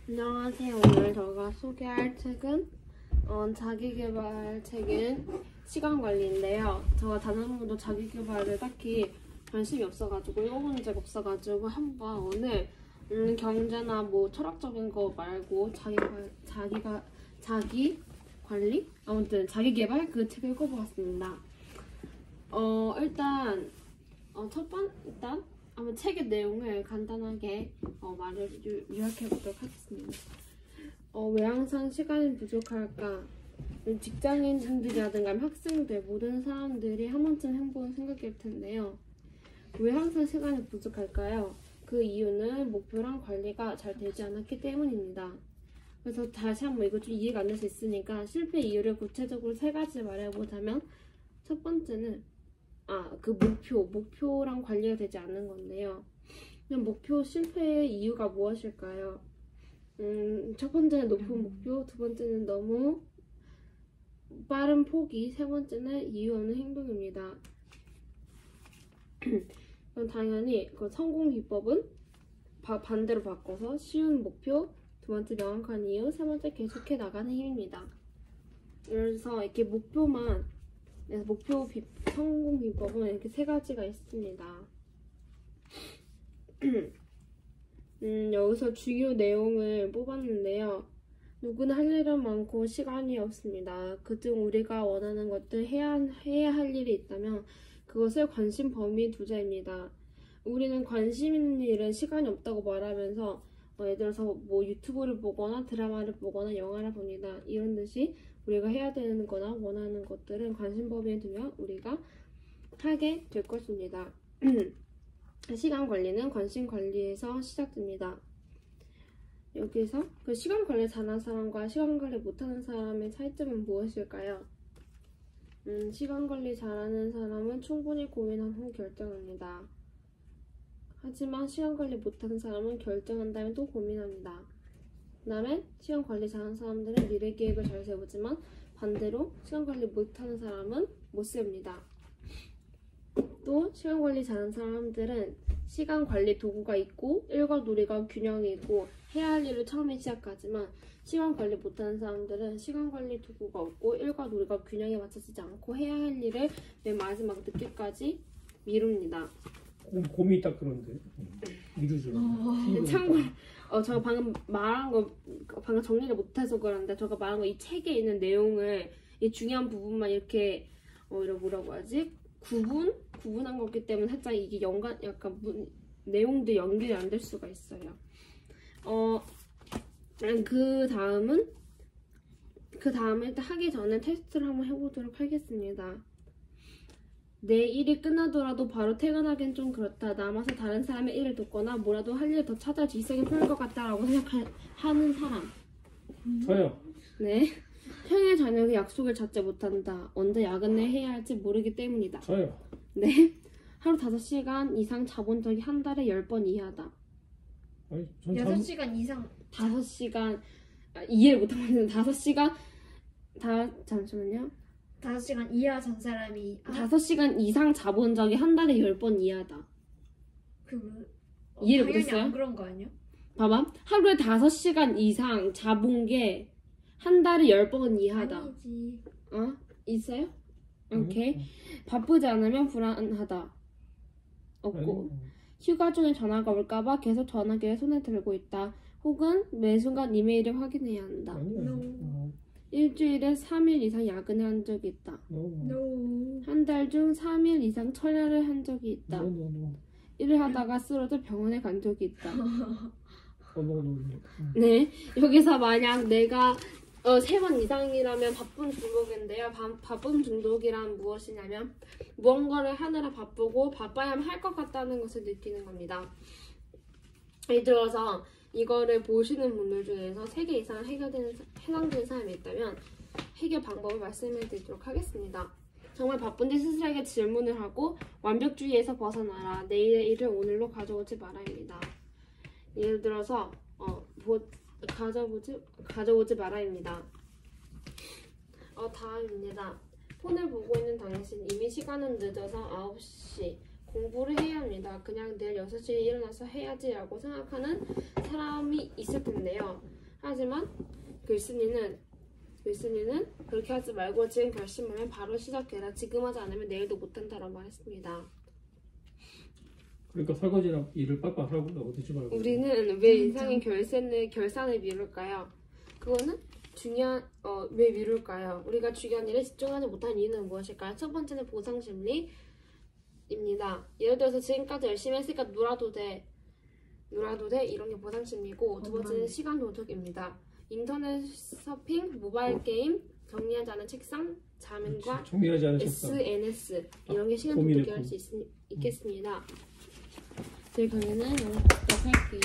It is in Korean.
안녕하세요. 오늘 제가 소개할 책은 자기계발 책인 시간관리인데요. 제가 단 한 번도 자기계발에 딱히 관심이 없어가지고 읽어본 적 없어가지고 한번 오늘 경제나 뭐 철학적인 거 말고 자기 관리? 아무튼 자기계발 그 책을 읽어보았습니다. 일단 한번 책의 내용을 간단하게 요약해보도록 하겠습니다. 왜 항상 시간이 부족할까? 직장인분들이라든가 학생들 모든 사람들이 한 번쯤 해본 생각일 텐데요. 왜 항상 시간이 부족할까요? 그 이유는 목표랑 관리가 잘 되지 않았기 때문입니다. 그래서 다시 한번 이거 좀 이해가 안 될 수 있으니까 실패 이유를 구체적으로 3가지 말해보자면, 첫 번째는 그 목표랑 관리가 되지 않는 건데요. 그냥 목표 실패의 이유가 무엇일까요? 첫 번째는 높은 목표, 두 번째는 너무 빠른 포기, 세 번째는 이유 없는 행동입니다. 그럼 당연히 그 성공 비법은 반대로 바꿔서 쉬운 목표, 두 번째 명확한 이유, 세 번째 계속해 나가는 힘입니다. 그래서 이렇게 성공 비법은 이렇게 3가지가 있습니다. 여기서 주요 내용을 뽑았는데요. 누구나 할 일은 많고 시간이 없습니다. 그중 우리가 원하는 것들, 해야 할 일이 있다면 그것을 관심 범위 두자입니다. 우리는 관심 있는 일은 시간이 없다고 말하면서 예를 들어서 뭐 유튜브를 보거나 드라마를 보거나 영화를 봅니다. 이런 듯이 우리가 해야 되는 거나 원하는 것들은 관심 범위에 두면 우리가 하게 될 것입니다. 시간 관리는 관심 관리에서 시작됩니다. 여기서 그 시간 관리 잘하는 사람과 시간 관리 못하는 사람의 차이점은 무엇일까요? 시간 관리 잘하는 사람은 충분히 고민한 후 결정합니다. 하지만 시간 관리 못하는 사람은 결정한 다음에 또 고민합니다. 그 다음에 시간 관리 잘하는 사람들은 미래 계획을 잘 세우지만 반대로 시간 관리 못하는 사람은 못 세웁니다. 또 시간 관리 잘하는 사람들은 시간 관리 도구가 있고 일과 놀이가 균형이 있고 해야 할 일을 처음에 시작하지만, 시간 관리 못하는 사람들은 시간 관리 도구가 없고 일과 놀이가 균형에 맞춰지지 않고 해야 할 일을 맨 마지막 늦게까지 미룹니다. 곰이 딱 그런데 미루죠. 참고로 제가 방금 말한 거 방금 정리를 못해서 그런데, 제가 말한 거 이 책에 있는 내용을 이 중요한 부분만 이렇게 뭐라고 하지? 구분한 거기 때문에 살짝 이게 내용도 연결이 안 될 수가 있어요. 그 다음에 일단 하기 전에 테스트를 한번 해보도록 하겠습니다. 내 일이 끝나더라도 바로 퇴근하기엔 좀 그렇다. 남아서 다른 사람의 일을 돕거나 뭐라도 할 일을 더 찾아 질색이 풀릴 것 같다라고 생각하는 사람. 저요. 네. 평일 저녁에 약속을 잡지 못한다. 언제 야근을 해야 할지 모르기 때문이다. 저요. 네. 하루 5시간 이상 자본 적이 한 달에 10번 이하다. 아니, 6시간 이상. 5시간 이해를 못하면 5시간 잠시만요. 5시간 이하 전 사람이 5시간 이상 자본 적이 한 달에 10번 이하다. 이해를 못했어요? 안 그런 거 아니야? 봐봐. 하루에 5시간 이상 자본 게 한 달에 10번 이하다. 아니지. 있어요? 오케이. 바쁘지 않으면 불안하다. 없고. 휴가 중에 전화가 올까봐 계속 전화기를 손에 들고 있다. 혹은 매 순간 이메일을 확인해야 한다. 일주일에 3일 이상 야근을 한 적이 있다. 한 달 중 3일 이상 철야를 한 적이 있다. 일을 하다가 쓰러져 병원에 간 적이 있다. 네, 여기서 만약 내가 3번 이상이라면 바쁜 중독인데요. 바쁜 중독이란 무엇이냐면 무언가를 하느라 바쁘고 바빠야만 할 것 같다는 것을 느끼는 겁니다. 예를 들어서 이거를 보시는 분들 중에서 3개 이상 해당되는 사람이 있다면 해결 방법을 말씀해 드리도록 하겠습니다. 정말 바쁜데 스스로에게 질문을 하고 완벽주의에서 벗어나라. 내일의 일을 오늘로 가져오지 말아입니다. 예를 들어서 가져오지 말아입니다. 다음입니다. 폰을 보고 있는 당신, 이미 시간은 늦어서 9시 공부를 해야 합니다. 그냥 내일 6시에 일어나서 해야지라고 생각하는 사람이 있을 텐데요. 하지만 글쓴이는 그렇게 하지 말고 지금 결심하면 바로 시작해라. 지금 하지 않으면 내일도 못한다라고 말했습니다. 그러니까 설거지랑 일을 빡빡 하라고 어디지 말고. 우리는 왜 이상의 결산을 미룰까요? 그거는 왜 미룰까요? 우리가 중요한 일에 집중하지 못한 이유는 무엇일까요? 첫 번째는 보상심리입니다. 예를 들어서 지금까지 열심히 했으니까 놀아도 돼 이런 게 보상심리고, 두 번째는 시간 도둑입니다. 인터넷 서핑, 모바일 게임, 정리하지 않은 책상, 자면과 정리하지 않은 책상. SNS 이런 게 시간 고민의 도둑이 할 수 있겠습니다. 제 강의는 여기까지 할게요.